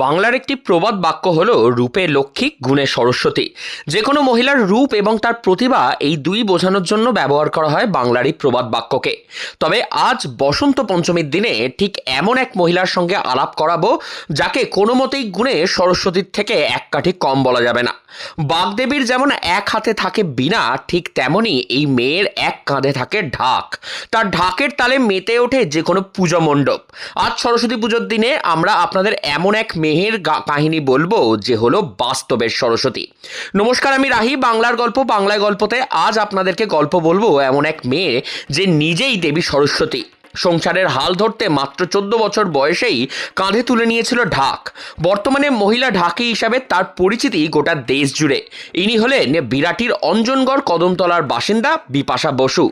বাংলার একটি প্রবাদ বাক্য হলো রূপে লক্ষ্মী গুণে সরস্বতী। যে কোনো মহিলার রূপ এবং তার প্রতিভা এই দুই বোঝানোর জন্য ব্যবহার করা হয় বাংলার এই প্রবাদ বাক্যকে। তবে আজ বসন্ত পঞ্চমীর দিনে ঠিক এমন এক মহিলার সঙ্গে আলাপ করাবো যাকে কোনো মতেই গুণে সরস্বতীর থেকে এক কাঠি কম বলা যাবে না। বাগদেবীর যেমন এক হাতে থাকে বীণা, ঠিক তেমনই এই মেয়ের এক কাঁধে থাকে ঢাক। তার ঢাকের তালে মেতে ওঠে যে কোনো পুজো মণ্ডপ। আজ সরস্বতী পুজোর দিনে আমরা আপনাদের এমন এক মেয়ের কাহিনী বলবো যে হলো বাস্তবের সরস্বতী। নমস্কার, আমি রাহি। বাংলার গল্প বাংলায় গল্পতে আজ আপনাদেরকে গল্প বলবো এমন এক মেয়ে যে নিজেই দেবী সরস্বতী। সংসারের হাল ধরতে মাত্র 14 বছর বয়সেই কাঁধে তুলে নিয়েছিল ঢাক। বর্তমানে মহিলা ঢাকি হিসাবে তার পরিচিতি গোটা দেশ জুড়ে। ইনি হলেন বিরাটির অঞ্জনগড় কদমতলার বাসিন্দা বিপাশা বসু।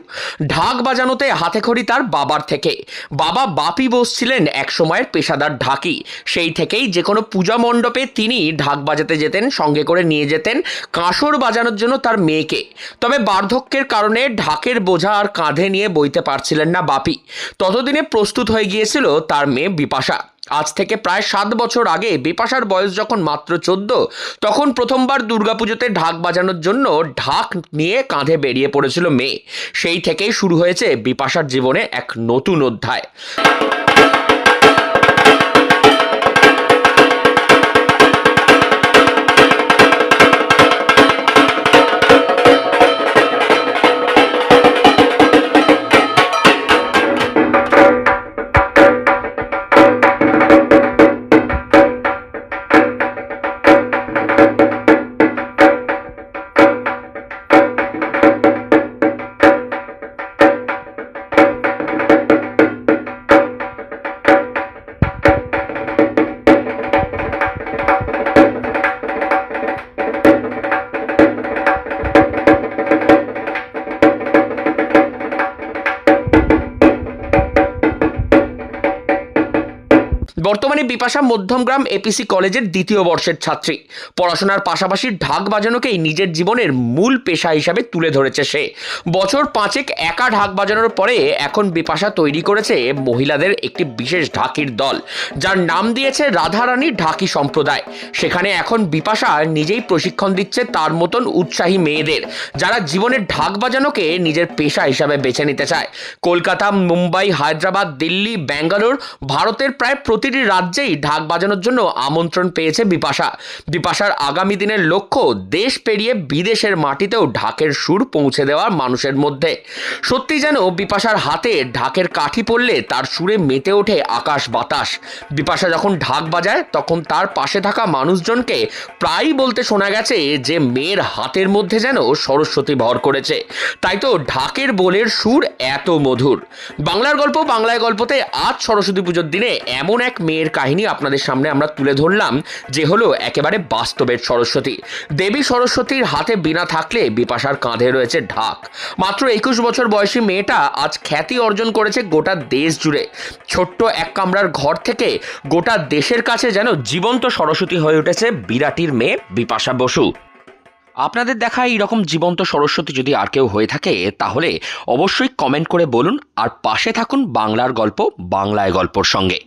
ঢাক বাজানোতে হাতেখড়ি তার বাবার থেকে। বাবা বাপি বোস ছিলেন এক সময়ের পেশাদার ঢাকি। সেই থেকেই যে কোনো পূজা মণ্ডপে তিনি ঢাক বাজাতে যেতেন, সঙ্গে করে নিয়ে যেতেন কাঁসর বাজানোর জন্য তার মেয়েকে। তবে বার্ধক্যের কারণে ঢাকের বোঝা আর কাঁধে নিয়ে বইতে পারছিলেন না বাপি। ততদিনে প্রস্তুত হয়ে গিয়েছিল তার মেয়ে বিপাশা। আজ থেকে প্রায় 7 বছর আগে বিপাশার বয়স যখন মাত্র 14, তখন প্রথমবার দুর্গাপুজোতে ঢাক বাজানোর জন্য ঢাক নিয়ে কাঁধে বেরিয়ে পড়েছিল মেয়ে। সেই থেকেই শুরু হয়েছে বিপাশার জীবনে এক নতুন অধ্যায়। বর্তমানে বিপাশা মধ্যমগ্রাম এপিসি কলেজের 2য় বর্ষের ছাত্রী। পড়াশোনার পাশাপাশি ঢাক বাজানোকেই নিজের জীবনের মূল পেশা হিসাবে তুলে ধরেছে সে। বছর 5 একা ঢাক বাজানোর পরে এখন বিপাশা তৈরি করেছে মহিলাদের একটি বিশেষ ঢাকির দল, যার নাম দিয়েছে রাধারানী ঢাকি সম্প্রদায়। সেখানে এখন বিপাশা নিজেই প্রশিক্ষণ দিচ্ছে তার মতন উৎসাহী মেয়েদের, যারা জীবনের ঢাক বাজানোকে নিজের পেশা হিসাবে বেছে নিতে চায়। কলকাতা, মুম্বাই, হায়দ্রাবাদ, দিল্লি, ব্যাঙ্গালোর, ভারতের প্রায় প্রতিটি রাজ্যেই ঢাক বাজানোর জন্য আমন্ত্রণ পেয়েছে বিপাশা। বিপাশার আগামী দিনের লক্ষ্য দেশ পেরিয়ে বিদেশের মাটিতেও ঢাকের সুর পৌঁছে দেওয়া মানুষের মধ্যে। সত্যি যেন বিপাশার হাতে ঢাকের কাঠি পড়লে তার সুরে মেতে ওঠে আকাশ বাতাস। বিপাশা যখন ঢাক বাজায় তখন তার পাশে থাকা মানুষজনকে প্রায়ই বলতে শোনা গেছে যে মেয়ের হাতের মধ্যে যেন সরস্বতী ভর করেছে। তাই তো ঢাকের বোলের সুর এত মধুর। বাংলার গল্প বাংলায় গল্পতে আজ সরস্বতী পুজোর দিনে এমন এক মেয়ের কাহিনী আপনাদের সামনে আমরা তুলে ধরলাম যে হলো একেবারে বাস্তবের সরস্বতী। দেবী সরস্বতীর হাতে বীণা থাকলে বিপাশার কাঁধে রয়েছে ঢাক। মাত্র 21 বছর বয়সী মেয়েটা আজ খ্যাতি অর্জন করেছে গোটা দেশ জুড়ে। ছোট্ট এক কামরার ঘর থেকে গোটা দেশের কাছে যেন জীবন্ত সরস্বতী হয়ে উঠেছে বিরাটির মেয়ে বিপাশা বসু। আপনাদের দেখা এইরকম জীবন্ত সরস্বতী যদি আর কেউ হয়ে থাকে তাহলে অবশ্যই কমেন্ট করে বলুন, আর পাশে থাকুন বাংলার গল্প বাংলায় গল্পর সঙ্গে।